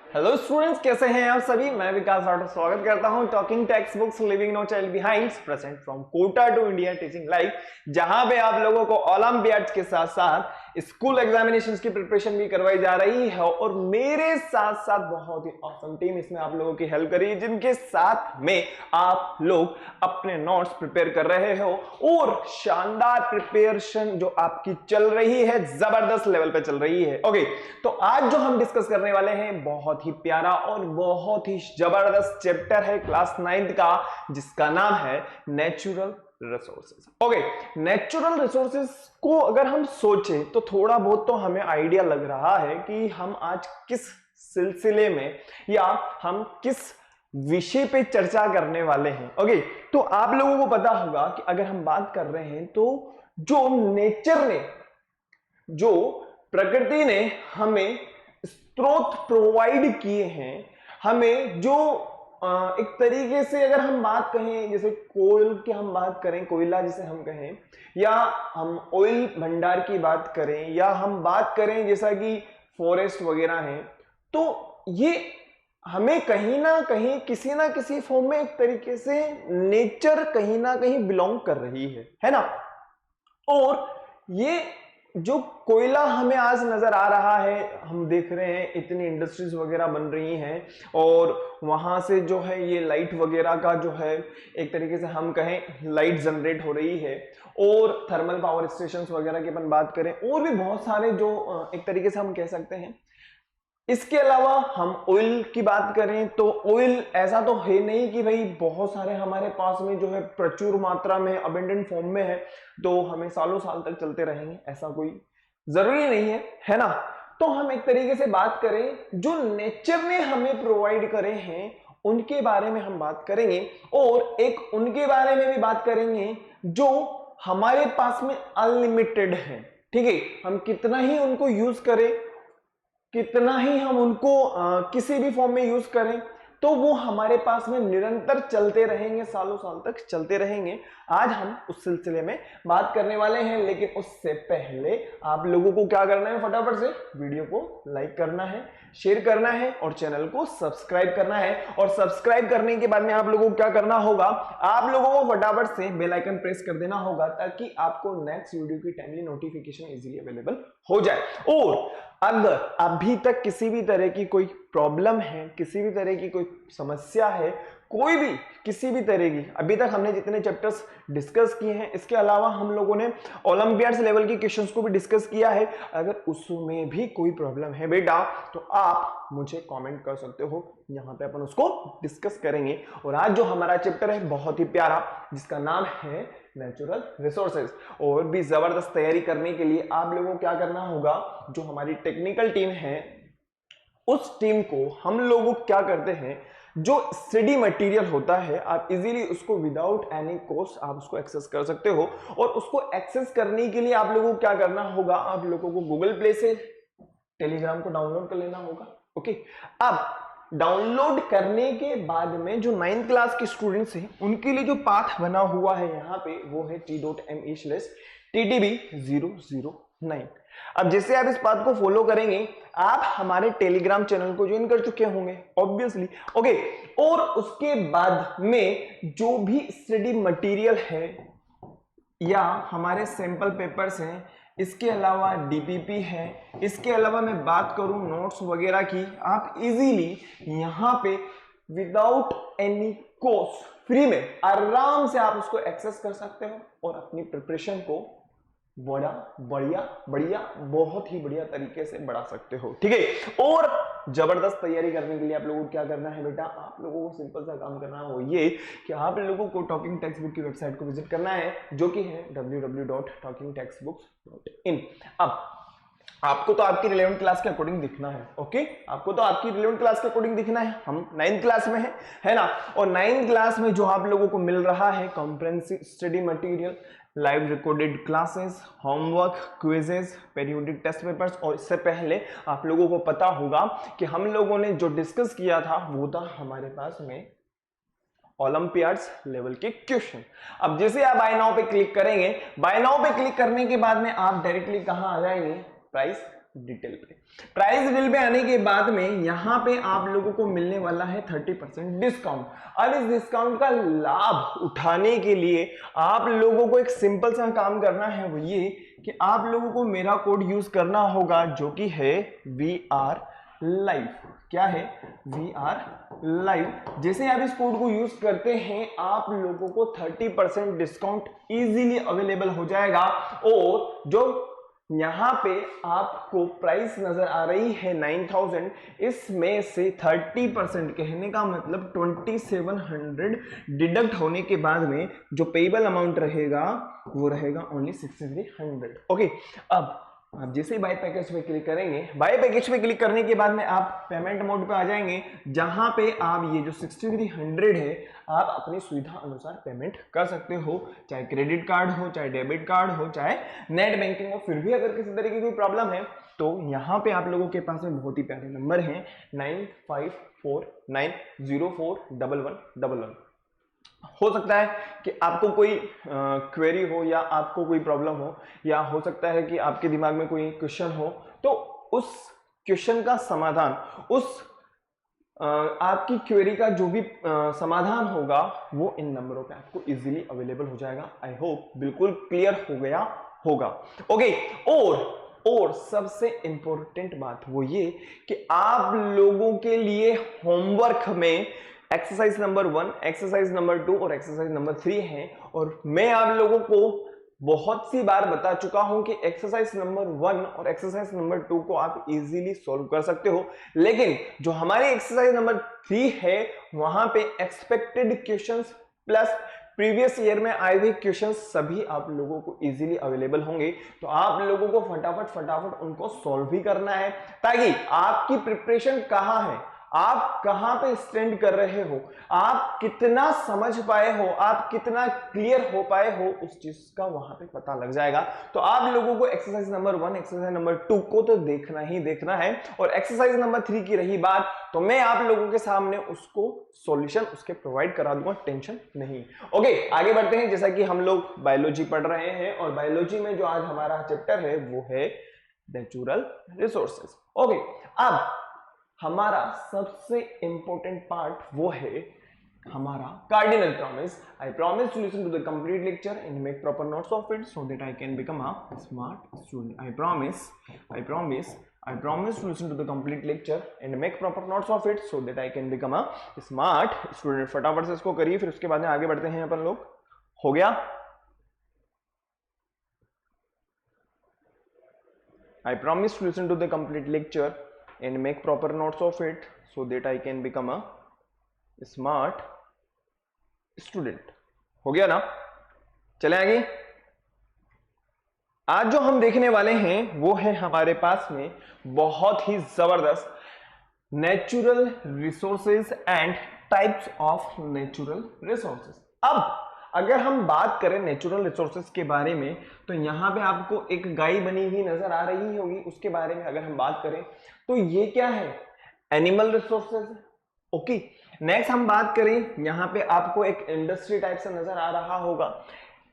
Hello students, कैसे हैं आप सभी। मैं विकास राठौर स्वागत करता हूं talking textbooks living no child behind present from Kota to India teaching life, जहां पे आप लोगों को ओलंपियाड्स के साथ साथ स्कूल एग्जामिनेशंस की प्रिपरेशन भी करवाई जा रही है। और मेरे साथ साथ बहुत ही ऑसम टीम इसमें आप लोगों की हेल्प करी, जिनके साथ में आप लोग अपने नोट्स प्रिपेयर कर रहे हो और शानदार प्रिपरेशन जो आपकी चल रही है जबरदस्त लेवल पे चल रही है। ओके, तो आज जो हम डिस्कस करने वाले हैं बहुत ही प्यारा और बहुत ही जबरदस्त चैप्टर है क्लास 9th का, जिसका नाम है natural resources. Okay, natural resources को अगर हम सोचें तो थोड़ा बहुत तो हमें आइडिया लग रहा है कि हम आज किस सिलसिले में या हम किस विषय पे चर्चा करने वाले हैं। ओके, तो आप लोगों को पता होगा कि अगर हम बात कर रहे हैं तो जो नेचर ने, जो प्रकृति ने हमें स्रोत प्रोवाइड किए हैं, हमें जो एक तरीके से अगर हम बात कहें, जैसे कोयल की हम बात करें, कोयला जिसे हम कहें, या हम ऑयल भंडार की बात करें, या हम बात करें जैसा कि फॉरेस्ट वगैरह हैं, तो ये हमें कहीं ना कहीं किसी ना किसी फॉर्म में एक तरीके से नेचर कहीं ना कहीं बिलोंग कर रही है ना। और ये जो कोयला हमें आज नजर आ रहा है, हम देख रहे हैं इतनी इंडस्ट्रीज वगैरह बन रही हैं और वहां से जो है ये लाइट वगैरह का जो है एक तरीके से हम कहें लाइट जनरेट हो रही है, और थर्मल पावर स्टेशंस वगैरह की अपन बात करें, और भी बहुत सारे जो एक तरीके से हम कह सकते हैं। इसके अलावा हम ऑयल की बात करें तो ऑयल ऐसा तो है नहीं कि भाई बहुत सारे हमारे पास में जो है प्रचुर मात्रा में अबेंडेंट फॉर्म में है तो हमें सालों साल तक चलते रहेंगे, ऐसा कोई जरूरी नहीं है ना। तो हम एक तरीके से बात करें जो नेचर ने हमें प्रोवाइड करे हैं उनके बारे में हम बात करेंगे, और एक उनके बारे में भी बात करेंगे जो हमारे पास में अनलिमिटेड है। ठीक है, हम कितना ही उनको यूज करें, कितना ही हम उनको किसी भी फॉर्म में यूज करें, तो वो हमारे पास में निरंतर चलते रहेंगे, सालों साल तक चलते रहेंगे। आज हम उस सिलसिले में बात करने वाले हैं, लेकिन उससे पहले आप लोगों को क्या करना है, फटाफट से वीडियो को लाइक करना है, शेयर करना है और चैनल को सब्सक्राइब करना है। और सब्सक्राइब करने के बाद में आप लोगों को क्या करना होगा, आप लोगों को फटाफट से बेल आइकन प्रेस कर देना होगा ताकि आपको नेक्स्ट वीडियो की टाइमली नोटिफिकेशन इजीली अवेलेबल हो जाए। और अगर अभी तक किसी भी तरह की कोई प्रॉब्लम है, किसी भी तरह की कोई समस्या है, कोई भी किसी भी तरह की, अभी तक हमने जितने चैप्टर्स डिस्कस किए हैं, इसके अलावा हम लोगों ने ओलंपियाड्स लेवल के क्वेश्चंस को भी डिस्कस किया है, अगर उसमें भी कोई प्रॉब्लम है बेटा तो आप मुझे कमेंट कर सकते हो, यहां पे अपन उसको डिस्कस करेंगे। और आज जो हमारा चैप्टर है बहुत ही प्यारा, जिसका नाम है नेचुरल रिसोर्सेज। और भी जबरदस्त तैयारी करने के लिए आप लोगों को क्या करना होगा, जो हमारी टेक्निकल टीम है उस टीम को हम लोग क्या करते हैं, जो स्टडी मटेरियल होता है आप इजीली उसको विदाउट एनी कॉस्ट आप उसको एक्सेस कर सकते हो। और उसको एक्सेस करने के लिए आप लोगों को क्या करना होगा, आप लोगों को गूगल प्ले से टेलीग्राम को डाउनलोड कर लेना होगा। ओके, अब डाउनलोड करने के बाद में जो 9th क्लास के स्टूडेंट्स हैं उनके लिए जो पाथ बना हुआ है यहाँ पे वो है t.me/ttb009। अब जैसे आप इस पाथ को फॉलो करेंगे आप हमारे टेलीग्राम चैनल को ज्वाइन कर चुके होंगे ऑब्वियसली। ओके, और उसके बाद में जो भी स्टडी मटेरियल है या हमारे सैंपल पेपर्स हैं, इसके अलावा डीपीपी है, इसके अलावा मैं बात करूं नोट्स वगैरह की, आप इजीली यहां पे विदाउट एनी कॉस्ट फ्री में आराम से आप उसको एक्सेस कर सकते हो और अपनी प्रिपरेशन को बड़ा बढ़िया बढ़िया बहुत ही बढ़िया तरीके से बढ़ा सकते हो। ठीक है, और जबरदस्त तैयारी करने के लिए आप लोगों को क्या करना है बेटा, आप लोगों को सिंपल सा काम करना है, वो ये कि आप लोगों को टॉकिंग टेक्स्ट बुक की वेबसाइट को विजिट करना है, जो कि है www.talkingtextbooks.in। अब आपको तो आपकी रिलेवेंट क्लास के अकॉर्डिंग दिखना है। ओके, आपको तो आपकी रिलेवेंट क्लास के अकॉर्डिंग दिखना है। हम 9th क्लास में है ना, और 9th क्लास में जो आप लोगों को मिल रहा है comprehensive study material, live recorded classes, homework, quizzes, periodic test papers. और इससे पहले आप लोगों को पता होगा कि हम लोगों ने जो डिस्कस किया था वो था हमारे पास में ओलंपियाड्स लेवल के क्वेश्चन। अब जैसे आप बाय नाउ पे क्लिक करेंगे, बाय नाउ पे क्लिक करने के बाद में आप डायरेक्टली कहां आ जाएंगे, प्राइस डिटेल पे। प्राइस डील पे आने के बाद में यहाँ पे आप लोगों को मिलने वाला है 30% डिस्काउंट। अब इस डिस्काउंट का लाभ उठाने के लिए आप लोगों को एक सिंपल सा काम करना है, वो ये कि आप लोगों को मेरा कोड यूज करना होगा जो कि है VR लाइव। क्या है? VR live. जैसे आप इस कोड को यूज करते हैं आप लोगों को 30% डिस्काउंट इजीली अवेलेबल हो जाएगा। और जो यहां पे आपको प्राइस नजर आ रही है 9000, इसमें से 30% कहने का मतलब 2700 डिडक्ट होने के बाद में जो पेबल अमाउंट रहेगा वो रहेगा ओनली 6300। ओके, अब आप जैसे ही बाय पैकेज पे क्लिक करेंगे, बाय पैकेज पे क्लिक करने के बाद में आप पेमेंट मोड पे आ जाएंगे, जहां पे आप ये जो 6300 है आप अपनी सुविधा अनुसार पेमेंट कर सकते हो, चाहे क्रेडिट कार्ड हो, चाहे डेबिट कार्ड हो, चाहे नेट बैंकिंग हो। फिर भी अगर किसी तरीके की कोई प्रॉब्लम है तो यहाँ पे आप लोगों के पास में बहुत ही प्यारे नंबर हैं 9549041111। हो सकता है कि आपको कोई क्वेरी हो या आपको कोई प्रॉब्लम हो, या हो सकता है कि आपके दिमाग में कोई क्वेश्चन हो, तो उस क्वेश्चन का समाधान, उस आपकी क्वेरी का जो भी समाधान होगा वो इन नंबरों पे आपको इजीली अवेलेबल हो जाएगा। आई होप बिल्कुल क्लियर हो गया होगा। ओके, और सबसे इंपॉर्टेंट बात वो ये कि आप लोगों के लिए होमवर्क में एक्सरसाइज नंबर 1, एक्सरसाइज नंबर 2 और एक्सरसाइज नंबर 3 है। और मैं आप लोगों को बहुत सी बार बता चुका हूं कि एक्सरसाइज नंबर 1 और एक्सरसाइज नंबर 2 को आप इजीली सॉल्व कर सकते हो, लेकिन जो हमारी एक्सरसाइज नंबर 3 है वहां पे expected questions plus previous year में आए हुए क्वेश्चंस सभी आप लोगों को इजीली अवेलेबल होंगे। तो आप लोगों को फटाफट उनको सॉल्व भी करना है, ताकि आपकी प्रिपरेशन कहां है, आप कहां पे स्टैंड कर रहे हो, आप कितना समझ पाए हो, आप कितना क्लियर हो पाए हो, उस चीज का वहां पे पता लग जाएगा। तो आप लोगों को एक्सरसाइज नंबर 1, एक्सरसाइज नंबर 2 को तो देखना ही देखना है, और एक्सरसाइज नंबर 3 की रही बात तो मैं आप लोगों के सामने उसको सॉल्यूशन उसके प्रोवाइड करा दूंगा, टेंशन नहीं। ओके, आगे बढ़ते हैं। जैसा कि हम लोग बायोलॉजी पढ़ रहे हैं और बायोलॉजी में जो आज हमारा चैप्टर है वो है नेचुरल रिसोर्सेज। ओके, अब हमारा सबसे इंपॉर्टेंट पार्ट वो है हमारा cardinal promise. I promise to listen to the complete lecture and make proper notes of it so that I can become a smart student. I promise to listen to the complete lecture and make proper notes of it so that I can become a smart student। फटाफट से इसको करिए, फिर उसके बाद में आगे बढ़ते हैं अपन लोग। हो गया? I promise to listen to the complete lecture and make proper notes of it so that I can become a smart student। हो गया ना? चले आगे। आज जो हम देखने वाले हैं वो है हमारे पास में बहुत ही जबरदस्त natural resources and types of natural resources. अब अगर हम बात करें नेचुरल रिसोर्सेज के बारे में तो यहां पे आपको एक गाय बनी हुई नजर आ रही होगी, उसके बारे में अगर हम बात करें तो ये क्या है? Animal resources. ओके, नेक्स्ट हम बात करें, यहां पे आपको एक इंडस्ट्री टाइप से नजर आ रहा होगा।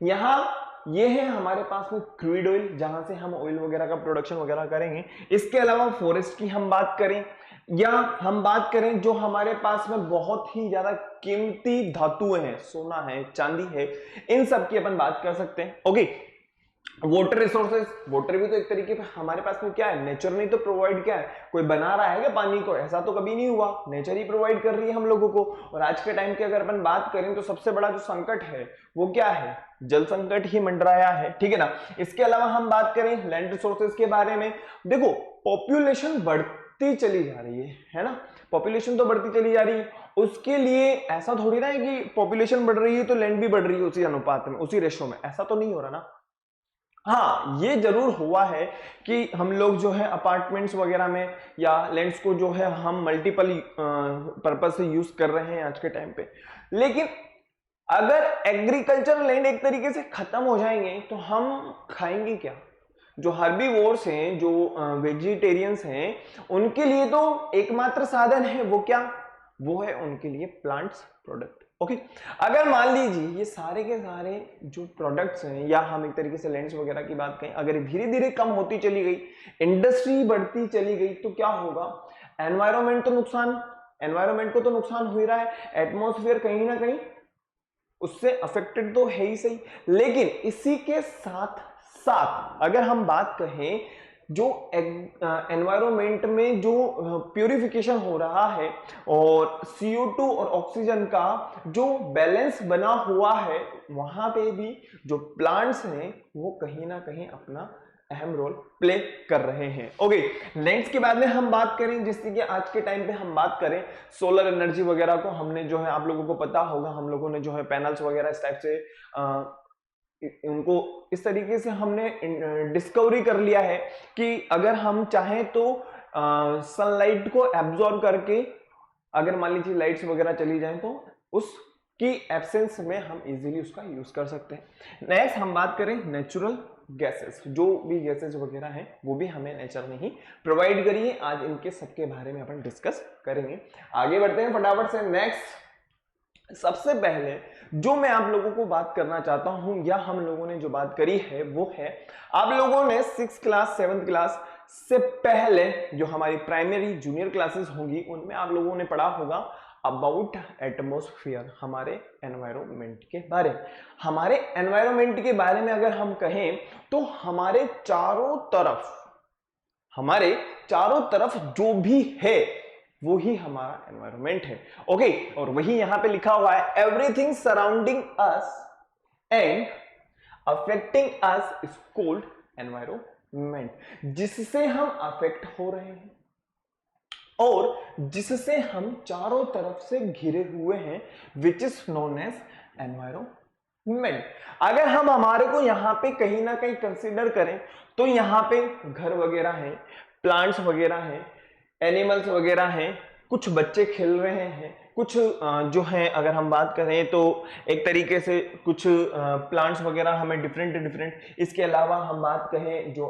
यहां ये है हमारे पास में क्रूड ऑयल, जहां से हम ऑयल वगैरह का प्रोडक्शन वगैरह करेंगे। इसके अलावा फॉरेस्ट की हम बात करें या हम बात करें जो हमारे पास में बहुत ही ज्यादा कीमती धातुएं हैं, सोना है, चांदी है, इन सब की अपन बात कर सकते हैं। ओके, वाटर रिसोर्सेज, वाटर भी तो एक तरीके पे हमारे पास में क्या है, नेचर ने तो प्रोवाइड किया है। कोई बना रहा है क्या पानी को? ऐसा तो कभी नहीं हुआ, नेचर ही प्रोवाइड कर रही है हम लोगों को। और आज के टाइम की अगर अपन बात करें तो सबसे बड़ा जो संकट है वो क्या है? जल संकट ही मंडराया है, ठीक है ना। इसके अलावा हम बात करें लैंड रिसोर्सेज के बारे में, देखो पॉपुलेशन बढ़ती चली जा रही है ना, पॉपुलेशन तो बढ़ती चली जा रही है। उसके लिए ऐसा थोड़ी ना है कि पॉपुलेशन बढ़ रही है तो लैंड भी बढ़ रही है उसी अनुपात में, उसी रेशो में, ऐसा तो नहीं हो रहा ना। हाँ, ये जरूर हुआ है कि हम लोग जो है अपार्टमेंट्स वगैरह में या लैंड्स को जो है हम मल्टीपल पर्पज से यूज कर रहे हैं आज के टाइम पे। लेकिन अगर एग्रीकल्चर लैंड एक तरीके से खत्म हो जाएंगे तो हम खाएंगे क्या? जो हर्बीवोर्स हैं, जो वेजिटेरियंस हैं, उनके लिए तो एकमात्र साधन है वो क्या? वो है उनके लिए प्लांट्स प्रोडक्ट। ओके। अगर मान लीजिए ये सारे के सारे जो प्रोडक्ट्स हैं, या हम एक तरीके से लेंस वगैरह की बात करें, अगर धीरे धीरे कम होती चली गई, इंडस्ट्री बढ़ती चली गई, तो क्या होगा? एनवायरमेंट तो नुकसान, एनवायरमेंट को तो नुकसान हो ही रहा है, एटमॉस्फेयर कहीं ना कहीं उससे अफेक्टेड तो है ही सही, लेकिन इसी के साथ साथ अगर हम बात कहें जो एनवायरमेंट में जो प्यूरिफिकेशन हो रहा है और CO2 और ऑक्सीजन का जो बैलेंस बना हुआ है, वहां पे भी जो प्लांट्स हैं वो कहीं ना कहीं अपना अहम रोल प्ले कर रहे हैं। ओके, नेक्स्ट के बाद में हम बात करें, जैसे कि आज के टाइम पे हम बात करें सोलर एनर्जी वगैरह को, हमने जो है आप लोगों को पता होगा, हम लोगों ने जो है पैनल्स वगैरह इस टाइप से उनको इस तरीके से हमने डिस्कवरी कर लिया है कि अगर हम चाहें तो सनलाइट को एब्जॉर्ब करके, अगर मान लीजिए लाइट्स वगैरह चली जाएं तो उसकी एब्सेंस में हम इजीली उसका यूज कर सकते हैं। नेक्स्ट हम बात करें नेचुरल गैसेस, जो भी गैसेस वगैरह हैं वो भी हमें नेचर ने ही प्रोवाइड करी है। आज इनके सबके बारे में अपन डिस्कस करेंगे। आगे बढ़ते हैं फटाफट से। नेक्स्ट, सबसे पहले जो मैं आप लोगों को बात करना चाहता हूं, या हम लोगों ने जो बात करी है वो है, आप लोगों ने 6th क्लास 7th क्लास से पहले जो हमारी प्राइमरी जूनियर क्लासेस होंगी उनमें आप लोगों ने पढ़ा होगा अबाउट एटमॉस्फेयर, हमारे एनवायरमेंट के बारे में। हमारे एनवायरमेंट के बारे में अगर हम कहें तो हमारे चारों तरफ जो भी है वो ही हमारा एनवायरमेंट है। ओके, और वही यहां पे लिखा हुआ है, everything surrounding us and affecting us is called environment. जिससे हम अफेक्ट हो रहे हैं और जिससे हम चारों तरफ से घिरे हुए हैं, which is known as environment. अगर हम हमारे को यहां पे कहीं ना कहीं कंसीडर करें तो यहां पे घर वगैरह हैं, प्लांट्स वगैरह हैं, एनिमल्स वगैरह हैं, कुछ बच्चे खेल रहे हैं, कुछ जो है अगर हम बात करें तो एक तरीके से कुछ प्लांट्स वगैरह हमें डिफरेंट, इसके अलावा हम बात कहें जो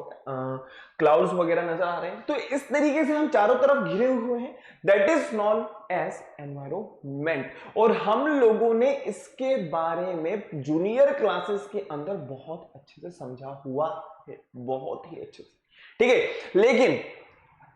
क्लाउड्स वगैरह नजर आ रहे हैं, तो इस तरीके से हम चारों तरफ घिरे हुए हैं, that is known as environment. और हम लोगों ने इसके बारे में जूनियर क्लासेस के अंदर बहुत अच्छे से समझा हुआ है, बहुत ही अच्छे से, ठीक है। लेकिन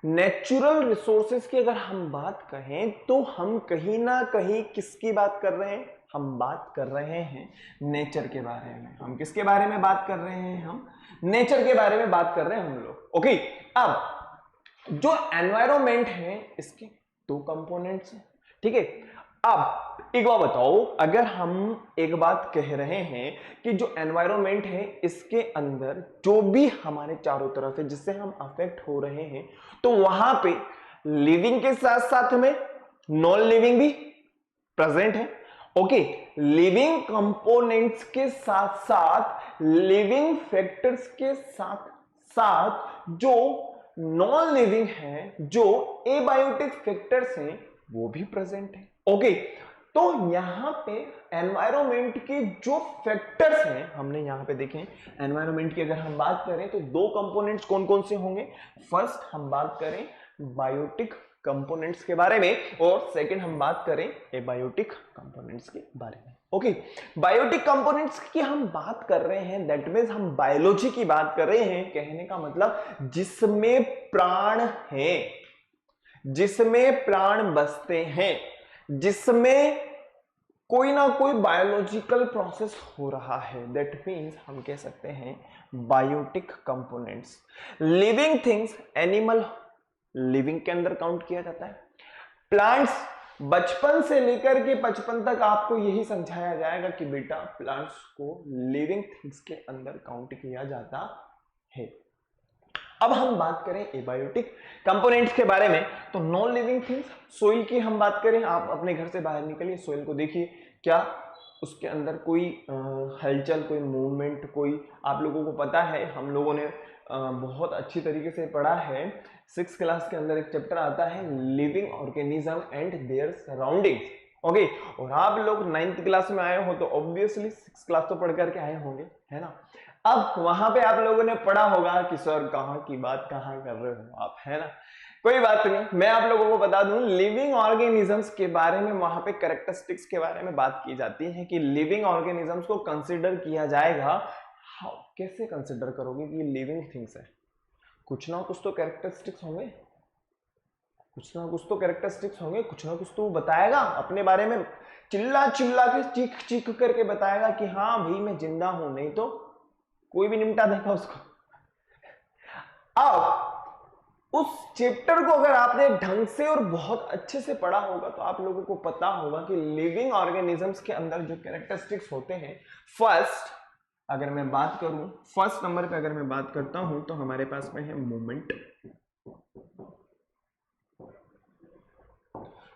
नेचुरल रिसोर्सेज की अगर हम बात कहें तो हम कहीं ना कहीं किसकी बात कर रहे हैं? हम बात कर रहे हैं नेचर के बारे में। हम किसके बारे में बात कर रहे हैं? हम नेचर के बारे में बात कर रहे हैं हम लोग। ओके, अब जो एनवायरमेंट है इसके दो कंपोनेंट्स हैं, ठीक है। अब एक बात बताओ, अगर हम एक बात कह रहे हैं कि जो एनवायरमेंट है इसके अंदर जो भी हमारे चारों तरफ है जिससे हम अफेक्ट हो रहे हैं, तो वहां पे लिविंग के साथ साथ में नॉन लिविंग भी प्रेजेंट है। ओके, लिविंग कंपोनेंट्स के साथ साथ लिविंग फैक्टर्स के साथ साथ जो नॉन लिविंग है, जो एबायोटिक फैक्टर्स हैं, वो भी प्रेजेंट है। ओके, तो यहां पे एनवायरमेंट के जो फैक्टर्स हैं हमने यहां पे देखे। एनवायरमेंट की अगर हम बात करें तो दो कंपोनेंट्स कौन कौन से होंगे? फर्स्ट हम बात करें बायोटिक कंपोनेंट्स के बारे में, और सेकंड हम बात करें एबायोटिक कंपोनेंट्स के बारे में। ओके, बायोटिक कंपोनेंट्स की हम बात कर रहे हैं, दैट मींस हम बायोलॉजी की बात कर रहे हैं। कहने का मतलब जिसमें प्राण है, जिसमें प्राण बसते हैं, जिसमें कोई ना कोई बायोलॉजिकल प्रोसेस हो रहा है, दैट मींस हम कह सकते हैं biotic components. Living things, animal living के अंदर काउंट किया जाता है। प्लांट्स, बचपन से लेकर के 55 तक आपको यही समझाया जाएगा कि बेटा प्लांट्स को लिविंग थिंग्स के अंदर काउंट किया जाता है। अब हम बात करें एबायोटिक कंपोनेंट्स के बारे में, तो नॉन लिविंग थिंग्स, सोइल की हम बात करें, आप अपने घर से बाहर निकलिए, सोइल को देखिए, क्या उसके अंदर कोई हलचल, कोई मूवमेंट, कोई, आप लोगों को पता है, हम लोगों ने बहुत अच्छी तरीके से पढ़ा है, 6th क्लास के अंदर एक चैप्टर आता है living organism and there surroundings. Okay, और आप लोग 9th क्लास में आए हो तो ऑब्वियसली 6th क्लास तो पढ़ करके आए होंगे, है ना। अब वहां पे आप लोगों ने पढ़ा होगा कि सर कहाँ की बात कहाँ कर रहे हो आप, है ना। कोई बात नहीं, मैं आप लोगों को बता दूं लिविंग ऑर्गेनिजम्स के बारे में वहां पे कैरेक्टरिस्टिक्स के बारे में बात की जाती है कि लिविंग ऑर्गेनिजम्स को कंसीडर किया जाएगा। हाउ, कैसे कंसीडर करोगे कि लिविंग थिंग्स है? कुछ ना कुछ तो कैरेक्टरिस्टिक्स होंगे, कुछ ना कुछ तो कैरेक्टरिस्टिक्स होंगे, कुछ ना कुछ तो वो बताएगा अपने बारे में, चिल्ला चिल्ला के चीख चीख करके बताएगा कि हाँ भाई मैं जिंदा हूं, नहीं तो कोई भी निपटा देगा उसको। अब उस चैप्टर को अगर आपने ढंग से और बहुत अच्छे से पढ़ा होगा तो आप लोगों को पता होगा कि लिविंग ऑर्गेनिजम्स के अंदर जो कैरेक्टरिस्टिक्स होते हैं, फर्स्ट अगर मैं बात करूं, फर्स्ट नंबर पे अगर मैं बात करता हूं तो हमारे पास में है मूवमेंट।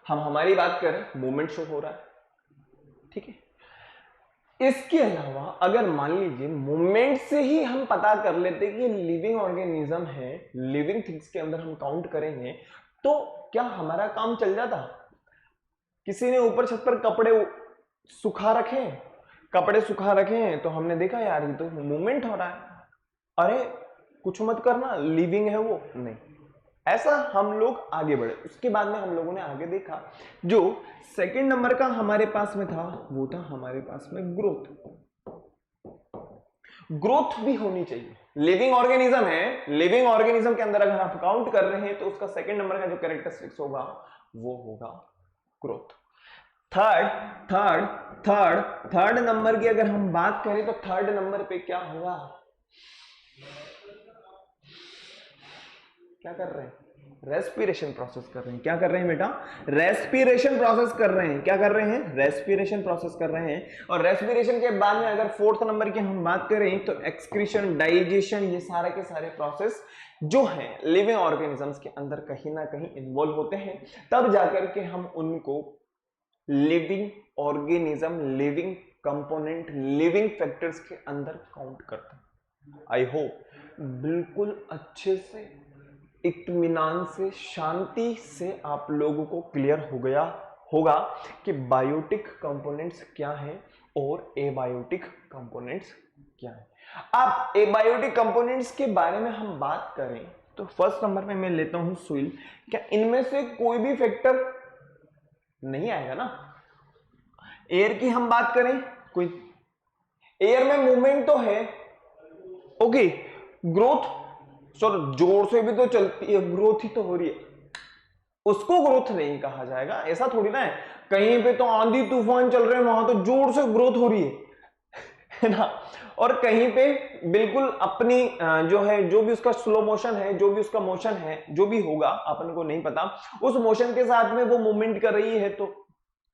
हम हमारी बात करें, मूवमेंट शो हो रहा है, ठीक है। इसके अलावा अगर मान लीजिए मूवमेंट से ही हम पता कर लेते कि लिविंग ऑर्गेनिज्म है, लिविंग थिंग्स के अंदर हम काउंट करेंगे तो क्या हमारा काम चल जाता? किसी ने ऊपर छत पर कपड़े सुखा रखे हैं, कपड़े सुखा रखे हैं तो हमने देखा यार ये तो मूवमेंट हो रहा है, अरे कुछ मत करना, लिविंग है वो, नहीं। ऐसा हम लोग आगे बढ़े। उसके बाद में हम लोगों ने आगे देखा, जो सेकंड नंबर का हमारे पास में था वो था हमारे पास में ग्रोथ। ग्रोथ भी होनी चाहिए, लिविंग ऑर्गेनिज्म है, लिविंग ऑर्गेनिज्म के अंदर अगर आप काउंट कर रहे हैं तो उसका सेकंड नंबर का जो कैरेक्टरिस्टिक्स होगा वो होगा ग्रोथ। थर्ड नंबर की अगर हम बात करें तो थर्ड नंबर पे क्या होगा? क्या कर रहे हैं? रेस्पिरेशन प्रोसेस कर रहे हैं। क्या कर रहे हैं बेटा? रेस्पिरेशन प्रोसेस कर रहे हैं। क्या कर रहे हैं? रेस्पिरेशन प्रोसेस कर रहे हैं। और रेस्पिरेशन के बाद में अगर फोर्थ नंबर की हम बात करें तो एक्सक्रीशन, डाइजेशन, ये सारे के सारे प्रोसेस जो हैं लिविंग ऑर्गेनिजम्स के अंदर कहीं ना कहीं इन्वॉल्व होते हैं, तब जाकर के हम उनको living organism, living component, living factors के अंदर काउंट करते हैं। आई होप बिल्कुल अच्छे से, इत्मीनान से, शांति से आप लोगों को क्लियर हो गया होगा कि बायोटिक कंपोनेंट्स क्या हैं और एबायोटिक कंपोनेंट्स क्या हैं। अब एबायोटिक कंपोनेंट्स के बारे में हम बात करें तो फर्स्ट नंबर में मैं लेता हूं सोइल। क्या इनमें से कोई भी फैक्टर नहीं आएगा ना? एयर की हम बात करें, कोई एयर में मूवमेंट तो है, ओके, ग्रोथ सर जोर से भी तो चलती है, ग्रोथ ही तो हो रही है, उसको ग्रोथ नहीं कहा जाएगा। ऐसा थोड़ी ना है, कहीं पे तो आंधी तूफान चल रहे हैं वहां तो जोर से ग्रोथ हो रही है ना, और कहीं पे बिल्कुल अपनी जो है, जो भी उसका स्लो मोशन है, जो भी उसका मोशन है, जो भी होगा अपन को नहीं पता, उस मोशन के साथ में वो मूवमेंट कर रही है, तो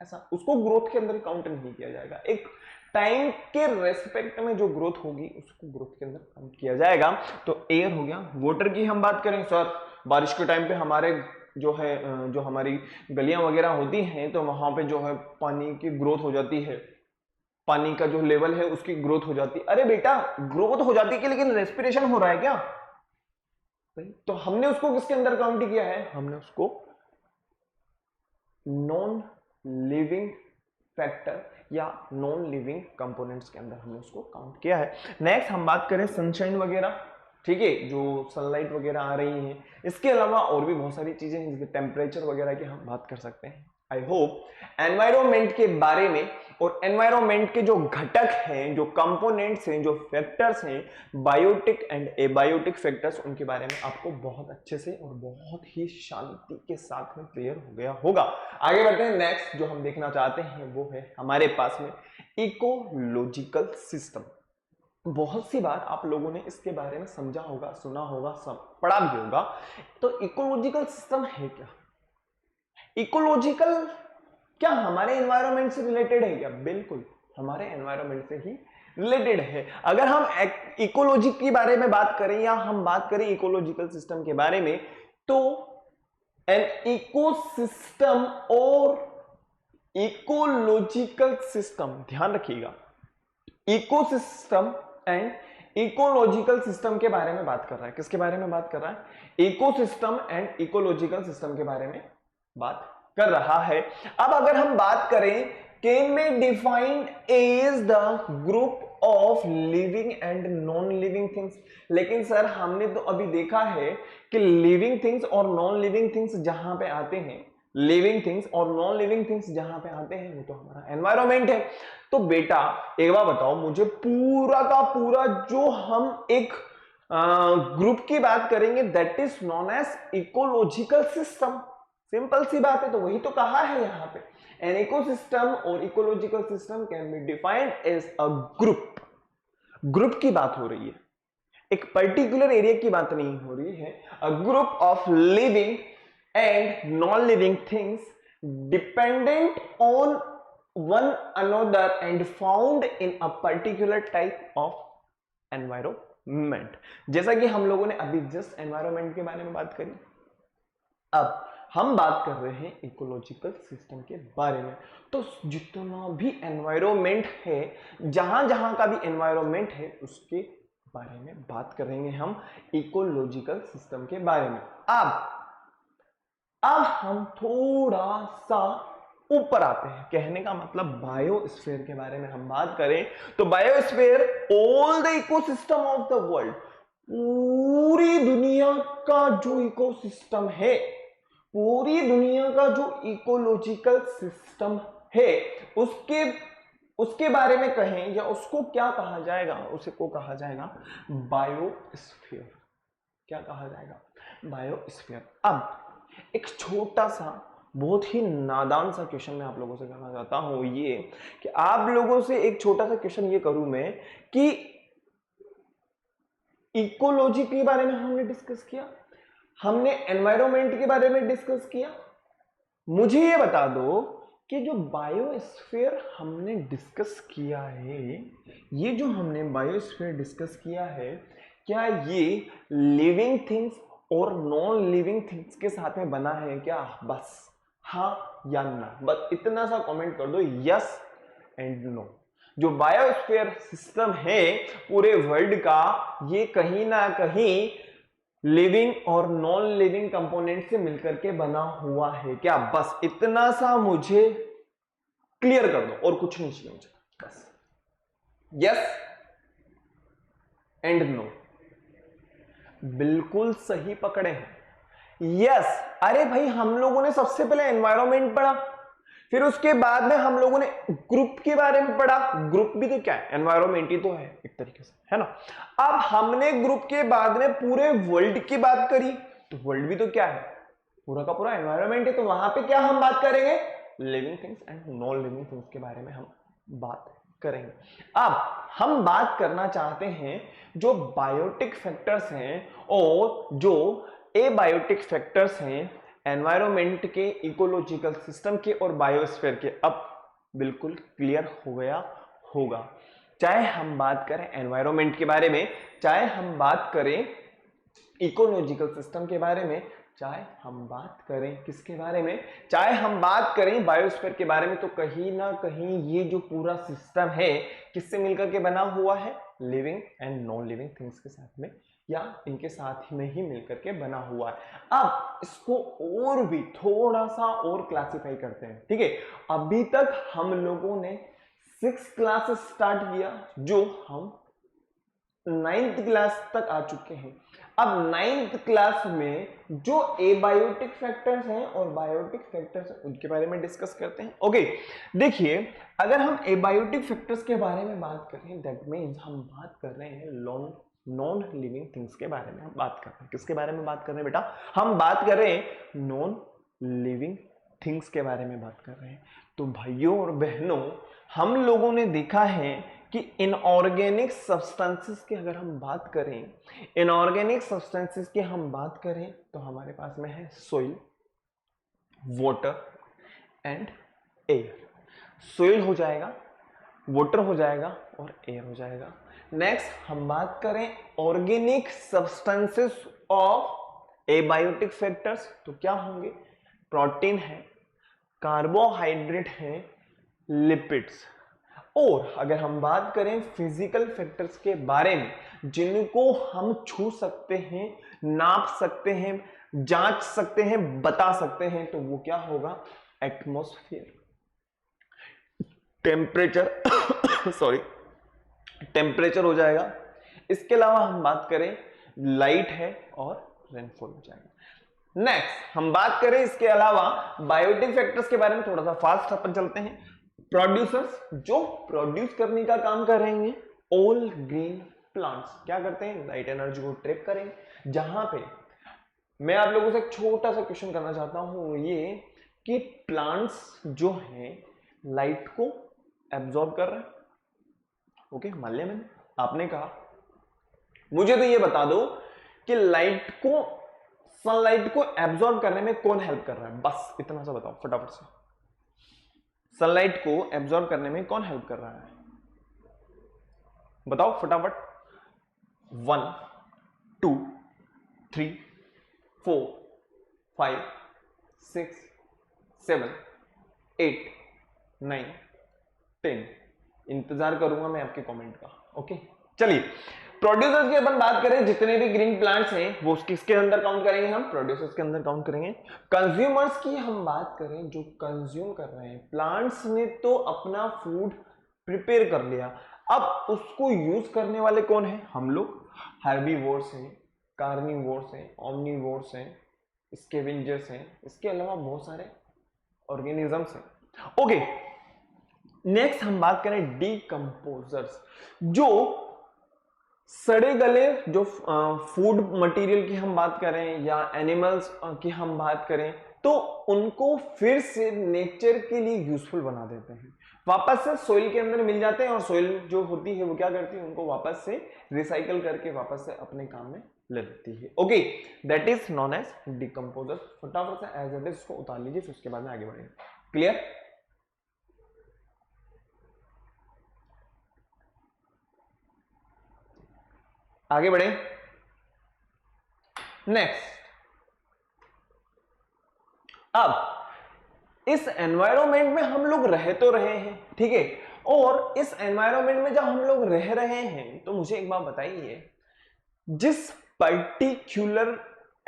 ऐसा उसको ग्रोथ के अंदर काउंट नहीं किया जाएगा। एक टाइम के रेस्पेक्ट में जो ग्रोथ होगी उसको ग्रोथ के अंदर काउंट किया जाएगा। तो एयर हो गया। वाटर की हम बात करें सर, बारिश के टाइम पे हमारे जो है, जो हमारी गलियां वगैरह होती हैं तो वहां पे जो है पानी की ग्रोथ हो जाती है, पानी का जो लेवल है उसकी ग्रोथ हो जाती है। अरे बेटा ग्रोथ हो जाती है लेकिन रेस्पिरेशन हो रहा है क्या? तो हमने उसको किसके अंदर काउंट किया है? हमने उसको नॉन लिविंग फैक्टर या नॉन लिविंग कंपोनेंट्स के अंदर हमने उसको काउंट किया है। नेक्स्ट हम बात करें सनशाइन वगैरह, ठीक है, जो सनलाइट वगैरह आ रही है, इसके अलावा और भी बहुत सारी चीजें हैं, जैसे टेम्परेचर वगैरह की हम बात कर सकते हैं। आई होप एनवायरमेंट के बारे में और एनवायरमेंट के जो घटक हैं, जो कंपोनेंट्स हैं, जो फैक्टर्स हैं, बायोटिक एंड एबायोटिक फैक्टर्स, उनके बारे में आपको बहुत अच्छे से और बहुत ही शांति के साथ में क्लियर हो गया होगा। आगे बढ़ते हैं। नेक्स्ट जो हम देखना चाहते हैं वो है हमारे पास में इकोलॉजिकल सिस्टम। बहुत सी बार आप लोगों ने इसके बारे में समझा होगा, सुना होगा, सब पढ़ा भी होगा। तो इकोलॉजिकल सिस्टम है क्या? इकोलॉजिकल क्या हमारे एनवायरनमेंट से रिलेटेड है क्या? बिल्कुल हमारे एनवायरनमेंट से ही रिलेटेड है। अगर हम इकोलॉजी के बारे में बात करें या हम बात करें इकोलॉजिकल सिस्टम के बारे में, तो एन इकोसिस्टम और इकोलॉजिकल सिस्टम, ध्यान रखिएगा, इकोसिस्टम एंड इकोलॉजिकल सिस्टम के बारे में बात कर रहा है। किसके बारे में बात कर रहा है? इकोसिस्टम एंड इकोलॉजिकल सिस्टम के बारे में बात कर रहा है। अब अगर हम बात करें, can be defined as the group of living and non living things. लेकिन सर हमने तो अभी देखा है कि लिविंग थिंग्स और नॉन लिविंग थिंग्स जहां पे आते हैं, लिविंग थिंग्स और नॉन लिविंग थिंग्स जहां पे आते हैं वो तो हमारा एनवायरमेंट है। तो बेटा एक बार बताओ मुझे, पूरा का पूरा जो हम एक ग्रुप की बात करेंगे that is known as ecological system. Simple सी बात है, तो वही तो कहा है यहाँ पे, एन इकोसिस्टम और ecological system can be defined as a group. Group की बात हो रही है, एक पर्टिकुलर एरिया की बात नहीं हो रही है। A group of living and non living things dependent on one another and found in a particular type of environment. जैसा कि हम लोगों ने अभी जस्ट एनवायरमेंट के बारे में बात करी, अब हम बात कर रहे हैं इकोलॉजिकल सिस्टम के बारे में। तो जितना भी एनवायरमेंट है, जहां जहां का भी एनवायरमेंट है, उसके बारे में बात करेंगे हम इकोलॉजिकल सिस्टम के बारे में। अब हम थोड़ा सा ऊपर आते हैं, कहने का मतलब बायोस्फीयर के बारे में हम बात करें तो biosphere all the ecosystem of the world, पूरी दुनिया का जो इकोसिस्टम है, पूरी दुनिया का जो इकोलॉजिकल सिस्टम है, उसके बारे में कहें या उसको क्या कहा जाएगा, उसे को कहा जाएगा बायोस्फीयर। क्या कहा जाएगा? बायोस्फीयर। अब एक छोटा सा बहुत ही नादान सा क्वेश्चन मैं आप लोगों से करना चाहता हूं, ये कि आप लोगों से एक छोटा सा क्वेश्चन ये करूं मैं कि इकोलॉजी के बारे में हमने डिस्कस किया, हमने एनवायरनमेंट के बारे में डिस्कस किया, मुझे ये बता दो कि जो बायोस्फीयर हमने डिस्कस किया है, ये जो हमने बायोस्फीयर डिस्कस किया है, क्या ये लिविंग थिंग्स और नॉन लिविंग थिंग्स के साथ में बना है क्या? बस हाँ या ना, बस इतना सा कमेंट कर दो, यस एंड नो। जो बायोस्फीयर सिस्टम है पूरे वर्ल्ड का, ये कहीं ना कहीं लिविंग और नॉन लिविंग कंपोनेंट से मिलकर के बना हुआ है क्या? बस इतना सा मुझे क्लियर कर दो और कुछ नहीं चाहिए मुझे, बस यस एंड नो। बिल्कुल सही पकड़े हैं, यस। अरे भाई हम लोगों ने सबसे पहले एनवायरनमेंट पढ़ा, फिर उसके बाद में हम लोगों ने ग्रुप के बारे में पढ़ा। ग्रुप भी तो क्या है? एनवायरनमेंट ही तो है एक तरीके से, है ना। अब हमने ग्रुप के बाद में पूरे वर्ल्ड की बात करी, तो वर्ल्ड भी तो क्या है? पूरा का पूरा एनवायरनमेंट है। तो वहां पे क्या हम बात करेंगे? Living things and non living things के बारे में हम बात करेंगे। अब हम बात करना चाहते हैं जो बायोटिक फैक्टर्स हैं और जो एबायोटिक फैक्टर्स हैं एनवायरनमेंट के, इकोलॉजिकल सिस्टम के और बायोस्फीयर के। अब बिल्कुल क्लियर हो गया होगा, चाहे हम बात करें एनवायरनमेंट के बारे में, चाहे हम बात करें इकोलॉजिकल सिस्टम के बारे में, चाहे हम बात करें किसके बारे में, चाहे हम बात करें बायोस्फीयर के बारे में, तो कहीं ना कहीं ये जो पूरा सिस्टम है किससे मिलकर के बना हुआ है? Living and non living things के साथ में, या इनके साथ में ही मिलकर के बना हुआ है। अब इसको और भी थोड़ा सा और क्लासिफाई करते हैं, ठीक है। अभी तक हम लोगों ने 6th क्लास स्टार्ट किया, जो हम 9th क्लास तक आ चुके हैं। अब 9th क्लास में जो एबायोटिक फैक्टर्स हैं और बायोटिक फैक्टर्स हैं उनके बारे में डिस्कस करते हैं। ओके, देखिए अगर हम एबायोटिक फैक्टर्स के बारे में बात करें, दैट मीन्स हम बात कर रहे हैं नॉन लिविंग थिंग्स के बारे में हम बात कर रहे हैं। किसके बारे में बात कर रहे हैं बेटा? हम बात कर रहे हैं नॉन लिविंग थिंग्स के बारे में बात कर रहे हैं। तो भाइयों और बहनों, हम लोगों ने देखा है कि इनऑर्गेनिक सब्सटेंसेस की अगर हम बात करें, इनऑर्गेनिक सब्सटेंसेस की हम बात करें तो हमारे पास में है soil, water and air. Soil हो जाएगा, वाटर हो जाएगा और एयर हो जाएगा। नेक्स्ट हम बात करें organic substances of abiotic factors, तो क्या होंगे? प्रोटीन है, कार्बोहाइड्रेट है, लिपिड्स। और अगर हम बात करें फिजिकल फैक्टर्स के बारे में जिनको हम छू सकते हैं, नाप सकते हैं, जांच सकते हैं, बता सकते हैं, तो वो क्या होगा? एटमॉस्फेयर, टेम्परेचर सॉरी, टेम्परेचर हो जाएगा। इसके अलावा हम बात करें लाइट है और रेनफॉल हो जाएगा। नेक्स्ट हम बात करें इसके अलावा बायोटिक फैक्टर्स के बारे में, थोड़ा सा फास्ट अपन चलते हैं। प्रोड्यूसर्स, जो प्रोड्यूस करने का काम करेंगे, ऑल ग्रीन प्लांट्स क्या करते हैं, लाइट एनर्जी को ट्रैप करेंगे। जहां पे मैं आप लोगों से एक छोटा सा क्वेश्चन करना चाहता हूं, ये कि प्लांट्स जो हैं लाइट को एब्जॉर्ब कर रहे हैं। ओके, मान लिया मैंने, आपने कहा मुझे तो ये बता दो कि लाइट को, सनलाइट को एब्जॉर्ब करने में कौन हेल्प कर रहा है, बस इतना सा बताओ फटाफट से। सनलाइट को एब्जॉर्ब करने में कौन हेल्प कर रहा है, बताओ फटाफट। 1 2 3 4 5 6 7 8 9 10। इंतजार करूंगा मैं आपके कमेंट का। ओके, चलिए प्रोड्यूसर्स की अपन बात करें, जितने भी ग्रीन प्लांट्स हैं वो किसके अंदर काउंट करेंगे, हम प्रोड्यूसर्स के अंदर काउंट करेंगे। कंज्यूमर्स की हम बात करें, जो कंज्यूम कर रहे हैं, प्लांट्स ने तो अपना फूड प्रिपेयर कर लिया, अब उसको यूज करने वाले कौन है, हम लोग। हर्बीवोर्स हैं, कार्निवोर्स हैं, ओमनीवोर्स हैं, स्कैवेंजर्स हैं, इसके अलावा बहुत सारे ऑर्गेनिजम्स हैं। ओके, नेक्स्ट हम बात करें डीकंपोजर्स, जो सड़े गले जो फूड मटेरियल की हम बात करें या एनिमल्स की हम बात करें, तो उनको फिर से नेचर के लिए यूजफुल बना देते हैं, वापस से सोइल के अंदर मिल जाते हैं, और सोइल जो होती है वो क्या करती है, उनको वापस से रिसाइकल करके वापस से अपने काम में ले लेती है। Okay, that is known as decomposer. फटाफट से एज इट इज इसको उतार लीजिए, फिर उसके बाद में आगे बढ़ेंगे। क्लियर? आगे बढ़े। नेक्स्ट, अब इस एनवायरमेंट में हम लोग रह तो रहे हैं, ठीक है, और इस एनवायरमेंट में जब हम लोग रह रहे हैं, तो मुझे एक बात बताइए, जिस पर्टिकुलर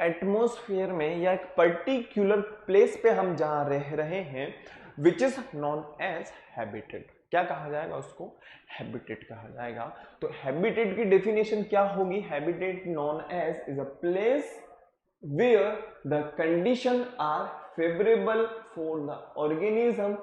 एटमॉस्फेयर में या एक पर्टिकुलर प्लेस पे हम जहां रह रहे हैं, which is known as habitat, क्या कहा जाएगा उसको, हैबिटेट कहा जाएगा। तो हैबिटेट की डेफिनेशन क्या होगी, habitat known as is a place where the condition are favourable for the organism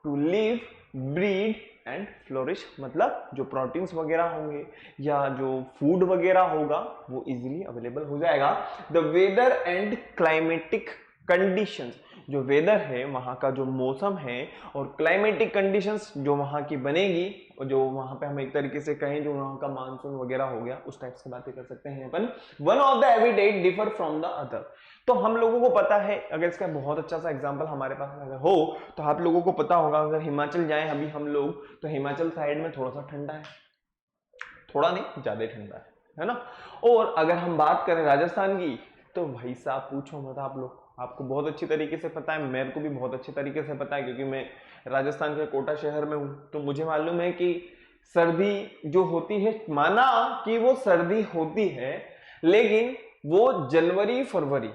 to live, breed and flourish, मतलब जो प्रोटीन्स वगैरह होंगे या जो फूड वगैरह होगा वो इजीली अवेलेबल हो जाएगा। The weather and climatic conditions, जो वेदर है वहां का जो मौसम है, और क्लाइमेटिक कंडीशंस जो वहां की बनेगी, और जो वहां पे हम एक तरीके से कहें जो वहां का मानसून वगैरह हो गया, उस टाइप से बातें कर सकते हैं अपन। One of the habitat differ from the other, तो हम लोगों को पता है, अगर इसका बहुत अच्छा सा एग्जांपल हमारे पास अगर हो तो आप लोगों को पता होगा, अगर हिमाचल जाएं अभी हम लोग, तो हिमाचल साइड में थोड़ा सा ठंडा है, थोड़ा नहीं ज्यादा ठंडा है ना। और अगर हम बात करें राजस्थान की, तो भाई साहब पूछो मत आप लोग, आपको बहुत अच्छी तरीके से पता है, मेरे को भी बहुत अच्छी तरीके से पता है, क्योंकि मैं राजस्थान के कोटा शहर में हूं, तो मुझे मालूम है कि सर्दी जो होती है, माना कि वो सर्दी होती है, लेकिन वो जनवरी फरवरी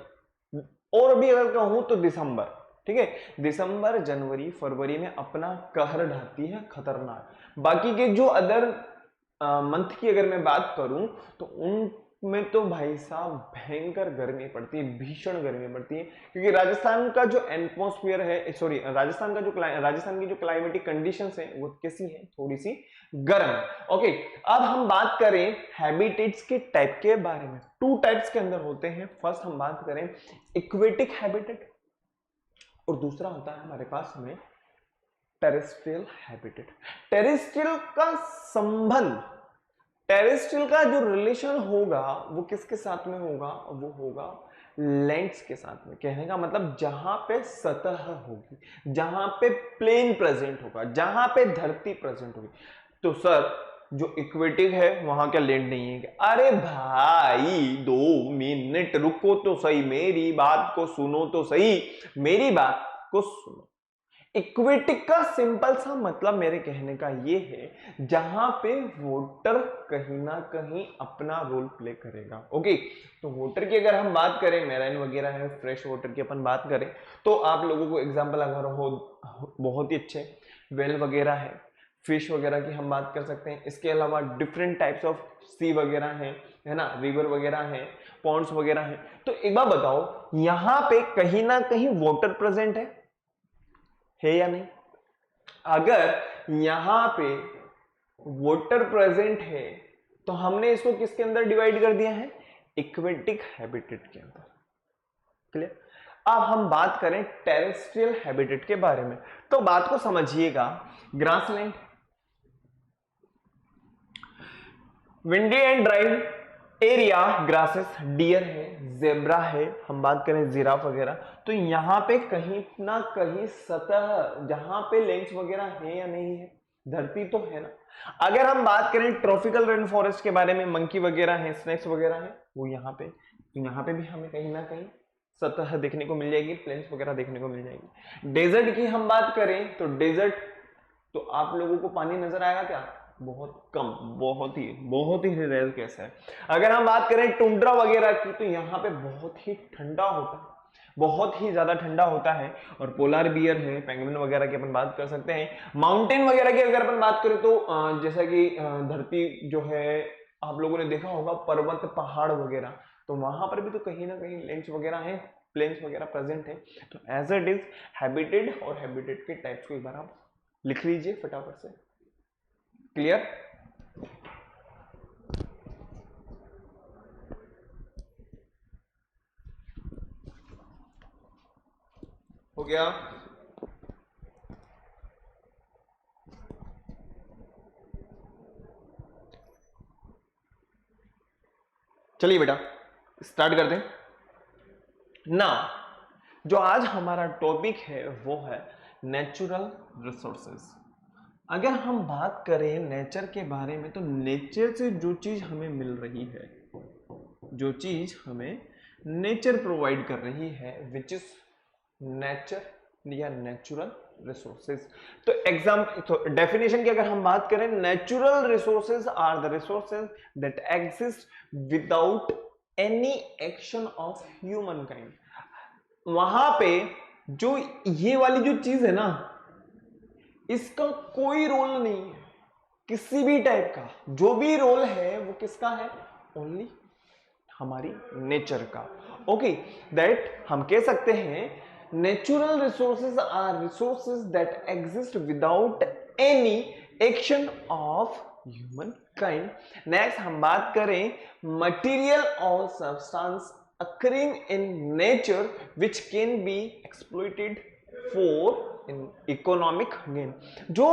और भी अगर कहूं तो दिसंबर, ठीक है, दिसंबर जनवरी फरवरी में अपना कहर ढाती है खतरनाक। बाकी के जो अदर मंथ की अगर मैं बात करूं तो उनमें तो भाई साहब भयंकर गर्मी पड़ती है, भीषण गर्मी पड़ती है, क्योंकि राजस्थान का जो एटमॉस्फेयर है, सॉरी राजस्थान की जो क्लाइमेटिक कंडीशंस है वो कैसी है, थोड़ी सी गर्म। ओके, अब हम बात करें हैबिटेट्स के टाइप के बारे में, 2 टाइप्स के अंदर होते हैं। फर्स्ट हम बात करें इक्वेटिक हैबिटेट, और दूसरा होता है हमारे पास में टेरेस्ट्रियल हैबिटेट। टेरेस्ट्रियल का संबंध, टेरेस्ट्रियल का जो रिलेशन होगा वो किसके साथ में होगा, वो होगा लैंड्स के साथ में। कहने का मतलब जहां पे सतह होगी, जहां पे प्लेन प्रेजेंट होगा, जहां पे धरती प्रेजेंट होगी। तो सर जो इक्वेटिक है वहां क्या लैंड नहीं है क्या? अरे भाई 2 मिनट रुको तो सही, मेरी बात को सुनो तो सही, मेरी बात को सुनो। इक्वेटिक का सिंपल सा मतलब मेरे कहने का ये है, जहां पे वोटर कहीं ना कहीं अपना रोल प्ले करेगा। ओके, तो वोटर की अगर हम बात करें, मेराइन वगैरह है, फ्रेश वाटर की अपन बात करें, तो आप लोगों को एग्जांपल अगर हो बहुत ही अच्छे वेल वगैरह है, फिश वगैरह की हम बात कर सकते हैं। इसके अलावा डिफरेंट टाइप्स ऑफ सी वगैरह हैं, है ना, रिवर वगैरह हैं, पॉन्ड्स वगैरह हैं। तो एक बार बताओ, यहां पे कहीं ना कहीं वाटर प्रेजेंट है या नहीं? अगर यहां पे वाटर प्रेजेंट है तो हमने इसको किसके अंदर डिवाइड कर दिया है? एक्वेटिक हैबिटेट के अंदर। क्लियर? अब हम बात करें टेरेस्ट्रियल हैबिटेट के बारे में, तो बात को समझिएगा। Grassland, windy and dry area, grasses, deer है, जेब्रा है, हम बात करें जिराफ वगैरह, तो यहां पे कहीं ना कहीं सतह जहां पे लेंस वगैरह है या नहीं है? धरती तो है ना। अगर हम बात करें ट्रॉपिकल रेन फॉरेस्ट के बारे में, मंकी वगैरह है, स्नेक्स वगैरह है, वो यहाँ पे भी हमें कहीं ना कहीं सतह देखने को मिल जाएगी, प्लेन्स वगैरह देखने को मिल जाएगी। डेजर्ट की हम बात करें तो डेजर्ट, तो आप लोगों को पानी नजर आएगा क्या? बहुत कम, बहुत ही रेयर केस है। अगर हम बात करें टुंड्रा वगैरह की, तो यहाँ पे बहुत ही ठंडा होता है, बहुत ही ज्यादा ठंडा होता है। और पोलर बियर है, पेंगुइन वगैरह की अपन बात कर सकते हैं। माउंटेन वगैरह की अगर अपन बात करें तो जैसा कि धरती जो है, आप लोगों ने देखा होगा पर्वत पहाड़ वगैरह, तो वहां पर भी तो कहीं ना कहीं लेंस वगैरह है, प्लेन्स वगैरह प्रेजेंट है। तो एज इट इज हैबिटेट और हैबिटेट के टाइप्स को एक बार आप लिख लीजिए फटाफट से। क्लियर? हो गया? चलिए बेटा स्टार्ट करते हैं ना। जो आज हमारा टॉपिक है वो है नेचुरल रिसोर्सेज। अगर हम बात करें नेचर के बारे में, तो नेचर से जो चीज हमें मिल रही है, जो चीज हमें नेचर प्रोवाइड कर रही है, विच इज नेचर या नेचुरल रिसोर्सेज। तो डेफिनेशन की अगर हम बात करें, natural resources are the resources that exist without any action of human kind. वहां पे जो ये वाली जो चीज है ना, इसका कोई रोल नहीं है किसी भी टाइप का। जो भी रोल है वो किसका है? ओनली हमारी नेचर का। ओके, दैट हम कह सकते हैं natural resources are resources that exist without any action of human kind. Next हम बात करें मटेरियल और substance occurring in nature which can be exploited for in economic gain। जो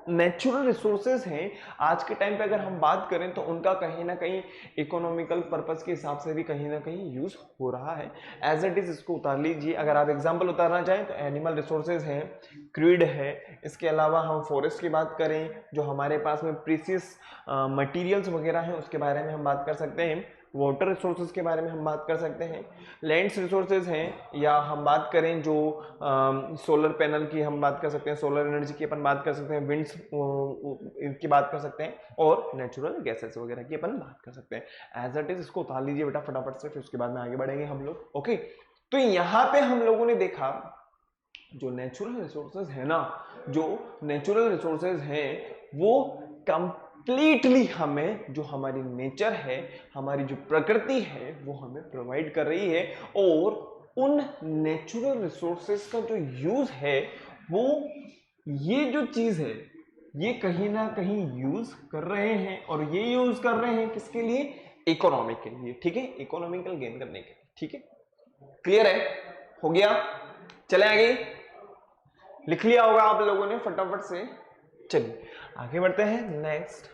नेचुरल रिसोर्सेज हैं आज के टाइम पे अगर हम बात करें तो उनका कहीं ना कहीं इकोनॉमिकल पर्पस के हिसाब से भी कहीं ना कहीं यूज हो रहा है। एज इट इज इसको उतार लीजिए। अगर आप एग्जांपल उतारना चाहें तो एनिमल रिसोर्सेज हैं, क्रीड है। इसके अलावा हम फॉरेस्ट की बात करें, जो हमारे पास में प्रीसियस मटेरियल्स वगैरह हैं, उसके बारे में हम बात कर सकते हैं। वाटर रिसोर्सेज के बारे में हम बात कर सकते हैं। लैंड्स रिसोर्सेज हैं, या हम बात करें जो सोलर पैनल की हम बात कर सकते हैं, सोलर एनर्जी की अपन बात कर सकते हैं, विंड्स की बात कर सकते हैं, और नेचुरल गैसेस वगैरह की अपन बात कर सकते हैं। एज इट इज इसको उतार लीजिए बेटा फटाफट से, फिर उसके बाद में आगे बढ़ेंगे हम लोग। ओके, तो यहाँ पे हम लोगों ने देखा जो नेचुरल रिसोर्सेज है ना, जो नेचुरल रिसोर्सेज हैं वो कंप्लीटली हमें, जो हमारी नेचर है, हमारी जो प्रकृति है, वो हमें प्रोवाइड कर रही है। और उन नेचुरल रिसोर्सेज का जो यूज है, वो ये जो चीज है ये कहीं ना कहीं यूज कर रहे हैं, और ये यूज कर रहे हैं किसके लिए? इकोनॉमी के लिए। ठीक है, इकोनॉमिकल गेन करने के लिए। ठीक है, क्लियर है? हो गया? चले आगे, लिख लिया होगा आप लोगों ने फटाफट से। चलिए आगे बढ़ते हैं। नेक्स्ट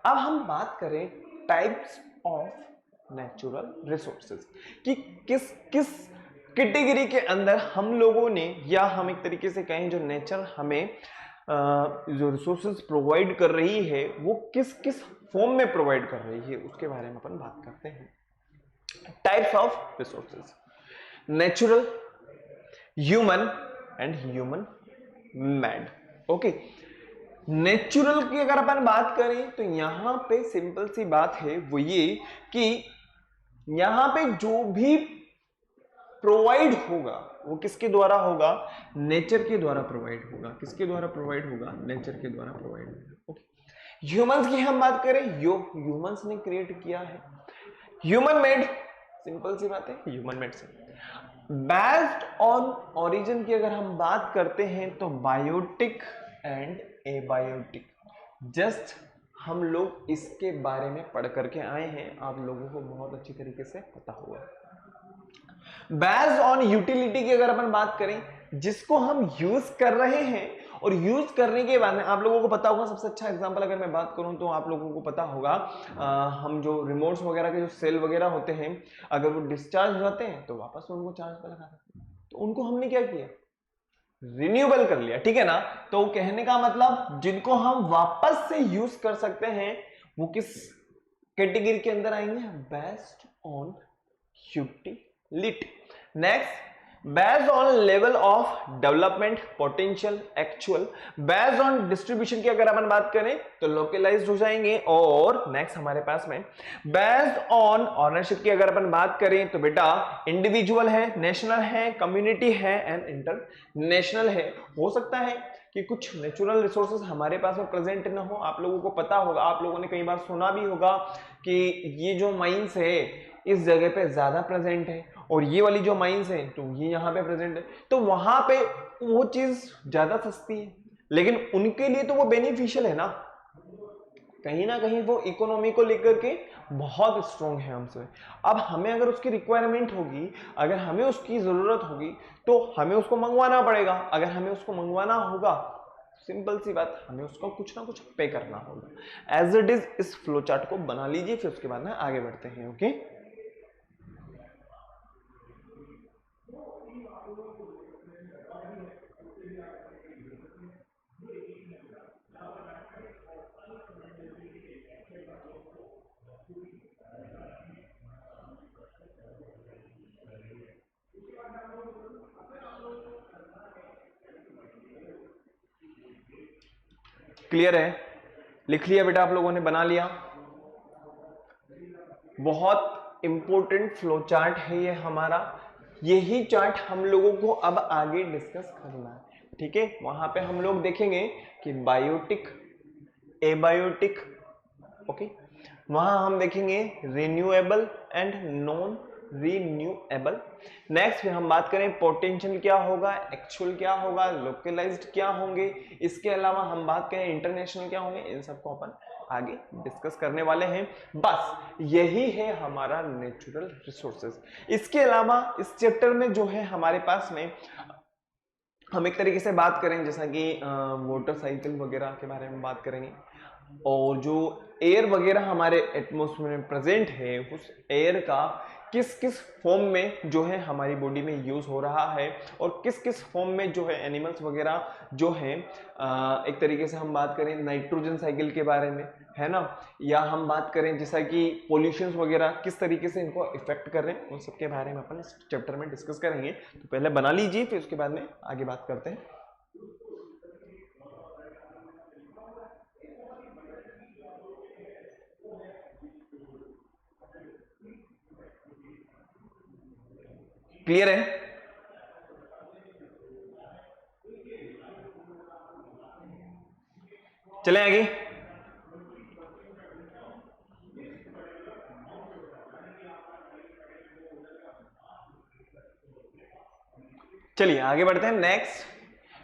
अब हम बात करें टाइप्स ऑफ नेचुरल रिसोर्सेज कि किस किस कैटेगरी के अंदर हम लोगों ने, या हम एक तरीके से कहें जो नेचर हमें जो रिसोर्सेज प्रोवाइड कर रही है वो किस किस फॉर्म में प्रोवाइड कर रही है, उसके बारे में अपन बात करते हैं। Types of resources: natural, human and human made. Okay, natural की अगर अपन बात करें तो यहां पे सिंपल सी बात है वो ये कि यहां पे जो भी प्रोवाइड होगा वो किसके द्वारा होगा, नेचर के द्वारा प्रोवाइड होगा। किसके द्वारा प्रोवाइड होगा, नेचर के द्वारा प्रोवाइड होगा। ओके, ह्यूमंस की हम बात करें, ह्यूमंस ने क्रिएट किया है, ह्यूमन मेड, सिंपल सी बात है, ह्यूमन मेड से बेस्ड ऑन ओरिजिन की अगर हम बात करते हैं तो बायोटिक एंड एबायोटिक। जस्ट हम लोग इसके बारे में पढ़ करके आए हैं, आप लोगों को बहुत अच्छी तरीके से पता होगा। बेस्ड ऑन यूटिलिटी की अगर अपन बात करें, जिसको हम यूज कर रहे हैं और यूज करने के बाद में आप लोगों को पता होगा, सबसे अच्छा एग्जांपल अगर मैं बात करूं तो आप लोगों को पता होगा हम जो रिमोट्स वगैरह के जो सेल वगैरह होते हैं, अगर वो डिस्चार्ज हो जाते हैं तो वापस उनको चार्ज पर लगा सकते हैं। तो उनको हमने क्या किया, रिन्यूएबल कर लिया, ठीक है ना। तो कहने का मतलब जिनको हम वापस से यूज कर सकते हैं वो किस कैटेगरी के अंदर आएंगे, based on utility. Next, based on level of development potential actual. Based on distribution की अगर अपन बात करें तो लोकलाइज्ड हो जाएंगे। और नेक्स्ट हमारे पास में बेस्ड ऑन ऑनरशिप की अगर अपन बात करें तो बेटा इंडिविजुअल है, नेशनल है, कम्युनिटी है एंड इंटरनेशनल है। हो सकता है कि कुछ नेचुरल रिसोर्सेज हमारे पास में प्रेजेंट ना हो, आप लोगों को पता होगा, आप लोगों ने कई बार सुना भी होगा कि ये जो माइंस है इस जगह पे ज्यादा प्रेजेंट है और ये वाली जो माइंस है तो ये यहाँ पे प्रेजेंट है, तो वहां पे वो चीज ज्यादा सस्ती है, लेकिन उनके लिए तो वो बेनिफिशियल है ना, कहीं ना कहीं वो इकोनॉमी को लेकर के बहुत स्ट्रॉन्ग है हमसे। अब हमें अगर उसकी रिक्वायरमेंट होगी, अगर हमें उसकी जरूरत होगी तो हमें उसको मंगवाना पड़ेगा। अगर हमें उसको मंगवाना होगा, सिंपल सी बात, हमें उसका कुछ ना कुछ पे करना होगा। एज इट इज इस फ्लो चार्ट को बना लीजिए, फिर उसके बाद में आगे बढ़ते हैं। ओके, क्लियर है, लिख लिया बेटा आप लोगों ने, बना लिया। बहुत इंपॉर्टेंट फ्लो चार्ट है ये हमारा, यही चार्ट हम लोगों को अब आगे डिस्कस करना है, ठीक है। वहां पे हम लोग देखेंगे कि बायोटिक, एबायोटिक, ओके, वहां हम देखेंगे renewable and non renewable. Next फिर हम बात करें पोटेंशियल क्या होगा, एक्चुअल क्या होगा, लोकलाइज्ड क्या होंगे, इसके अलावा हम बात करें इंटरनेशनल क्या होंगे, इन सबको अपन आगे डिस्कस करने वाले हैं। बस यही है हमारा नेचुरल रिसोर्सेज। इसके अलावा इस चैप्टर में जो है हमारे पास में हम एक तरीके से बात करें जैसा कि वाटर साइकिल वगैरह के बारे में बात करेंगे, और जो एयर वगैरह हमारे एटमॉस्फेयर में प्रेजेंट है उस एयर का किस किस फॉर्म में जो है हमारी बॉडी में यूज हो रहा है, और किस किस फॉर्म में जो है एनिमल्स वगैरह जो है एक तरीके से हम बात करें नाइट्रोजन साइकिल के बारे में, है ना, या हम बात करें जैसा कि पोल्यूशन वगैरह किस तरीके से इनको इफेक्ट कर रहे हैं, उन सब के बारे में अपन इस चैप्टर में डिस्कस करेंगे। तो पहले बना लीजिए, फिर उसके बाद में आगे बात करते हैं। क्लियर है, चले आगे। चलिए आगे बढ़ते हैं। नेक्स्ट,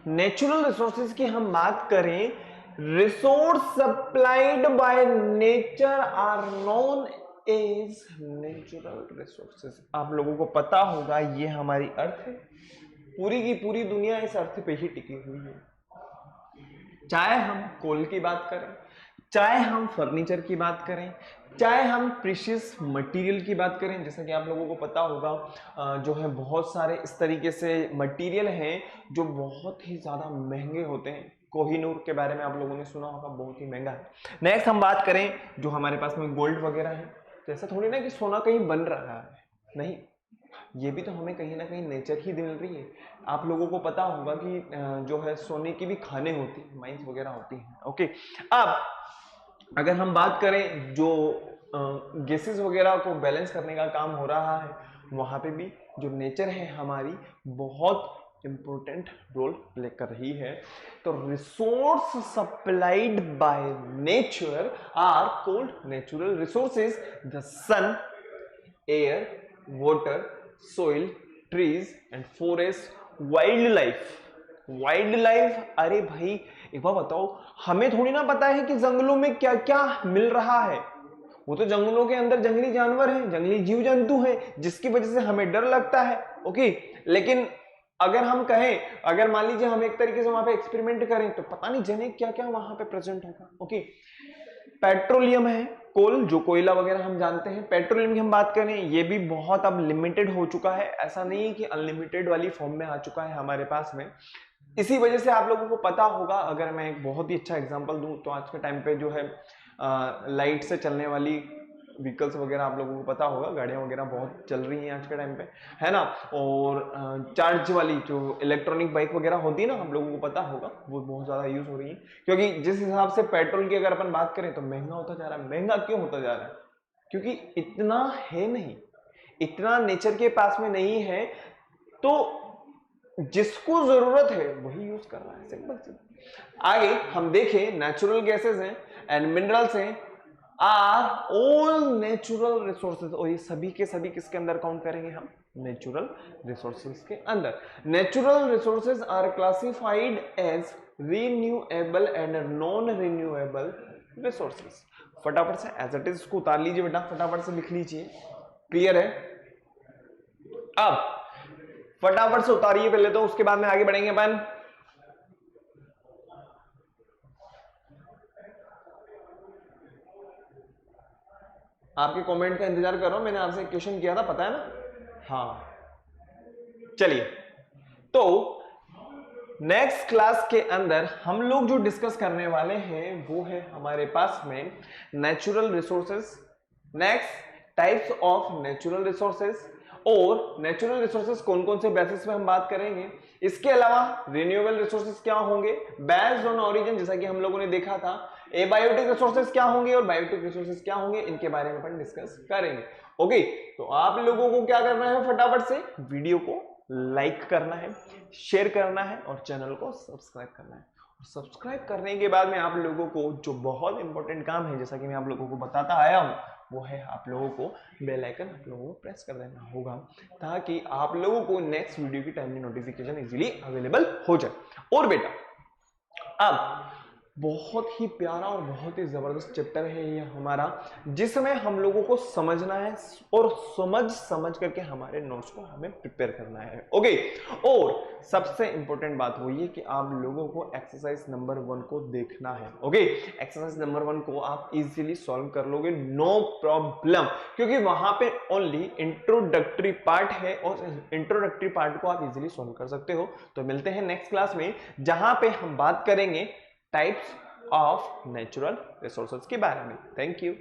नेचुरल रिसोर्सेज की हम बात करें, resource supplied by nature are known as natural resources. आप लोगों को पता होगा ये हमारी अर्थ है, पूरी की पूरी दुनिया इस अर्थ पे ही टिकी हुई है। चाहे हम कोल की बात करें, चाहे हम फर्नीचर की बात करें, चाहे हम प्रीशियस मटेरियल की बात करें, जैसा कि आप लोगों को पता होगा जो है बहुत सारे इस तरीके से मटेरियल हैं जो बहुत ही ज़्यादा महंगे होते हैं। कोहिनूर के बारे में आप लोगों ने सुना होगा, बहुत ही महंगा है। नेक्स्ट हम बात करें जो हमारे पास में गोल्ड वगैरह है, तो ऐसा थोड़ी ना कि सोना कहीं बन रहा है, नहीं, ये भी तो हमें कहीं ना कहीं नेचर ही मिल रही है। आप लोगों को पता होगा कि जो है सोने की भी खानें होती हैं, माइंस वगैरह होती हैं। ओके, अब अगर हम बात करें जो गैसेस वगैरह को बैलेंस करने का काम हो रहा है, वहां पे भी जो नेचर है हमारी बहुत इंपॉर्टेंट रोल प्ले कर रही है। तो resource supplied by nature are called natural resources, the sun, air, water, soil, trees and forest, wild life. Wild life, अरे भाई एक बार बताओ, हमें थोड़ी ना पता है कि जंगलों में क्या क्या मिल रहा है। वो तो जंगलों के अंदर जंगली जानवर हैं, जंगली जीव जंतु हैं, जिसकी वजह से हमें डर लगता है। ओके, लेकिन अगर हम कहें, अगर मान लीजिए हम एक तरीके से वहां पे एक्सपेरिमेंट करें तो पता नहीं जाने क्या क्या वहां पे प्रेजेंट होगा। ओके, पेट्रोलियम है, कोल, जो कोयला वगैरह हम जानते हैं। पेट्रोलियम की हम बात करें, ये भी बहुत अब लिमिटेड हो चुका है, ऐसा नहीं है कि अनलिमिटेड वाली फॉर्म में आ चुका है हमारे पास में। इसी वजह से आप लोगों को पता होगा, अगर मैं एक बहुत ही अच्छा एग्जांपल दूं तो आज के टाइम पे जो है लाइट से चलने वाली व्हीकल्स वगैरह आप लोगों को पता होगा, गाड़ियां वगैरह बहुत चल रही हैं आज के टाइम पे, है ना। और चार्ज वाली जो इलेक्ट्रॉनिक बाइक वगैरह होती है ना, हम लोगों को पता होगा, वो बहुत ज्यादा यूज हो रही है। क्योंकि जिस हिसाब से पेट्रोल की अगर अपन बात करें तो महंगा होता जा रहा है। महंगा क्यों होता जा रहा है? क्योंकि इतना है नहीं, इतना नेचर के पास में नहीं है, तो जिसको जरूरत है वही यूज कर रहा है, सिंपल सिंपल। आगे हम देखें, नेचुरल गैसेस हैं एंड मिनरल्स हैं, आर ऑल नेचुरल रिसोर्सेज। और ये सभी के सभी किसके अंदर काउंट करेंगे हम? नेचुरल रिसोर्सेज के अंदर। Natural resources are classified as renewable and non renewable resources. फटाफट से एज इट इज इसको उतार लीजिए बेटा, फटाफट से लिख लीजिए। क्लियर है? अब फटाफट से उतारिए पहले तो, उसके बाद में आगे बढ़ेंगे अपन। आपके कमेंट का इंतजार कर रहा हूं, मैंने आपसे एक क्वेश्चन किया था, पता है ना? हाँ, चलिए, तो नेक्स्ट क्लास के अंदर हम लोग जो डिस्कस करने वाले हैं वो है हमारे पास में natural resources, next types of natural resources, और नेचुरल रिसोर्सेज कौन कौन से बेसिस पे हम बात करेंगे। इसके अलावा रिन्यूएबल रिसोर्सेज क्या होंगे बेस्ड ऑन ओरिजिन, जैसा कि हम लोगों ने देखा था। एबायोटिक रिसोर्सेज क्या होंगे और बायोटिक रिसोर्सेज क्या होंगे, इनके बारे में अपन डिस्कस करेंगे। ओके, तो आप लोगों को क्या करना है, फटाफट से वीडियो को लाइक करना है, शेयर करना है और चैनल को सब्सक्राइब करना है। और सब्सक्राइब करने के बाद में आप लोगों को जो बहुत इंपॉर्टेंट काम है, जैसा कि मैं आप लोगों को बताता आया हूं, वो है आप लोगों को बेल आइकन आप लोगों को प्रेस कर देना होगा, ताकि आप लोगों को नेक्स्ट वीडियो की टाइमली नोटिफिकेशन इजीली अवेलेबल हो जाए। और बेटा, अब बहुत ही प्यारा और बहुत ही जबरदस्त चैप्टर है ये हमारा, जिसमें हम लोगों को समझना है और समझ करके हमारे नोट्स को हमें प्रिपेयर करना है। ओके, और सबसे इंपॉर्टेंट बात वो ये कि आप लोगों को एक्सरसाइज नंबर 1 को देखना है। ओके, एक्सरसाइज नंबर 1 को आप इजीली सॉल्व कर लोगे, नो प्रॉब्लम, क्योंकि वहां पे ओनली इंट्रोडक्टरी पार्ट है और इंट्रोडक्टरी पार्ट को आप इजीली सॉल्व कर सकते हो। तो मिलते हैं नेक्स्ट क्लास में, जहां पे हम बात करेंगे टाइप्स ऑफ नेचुरल रिसोर्सेज के बारे में। Thank you.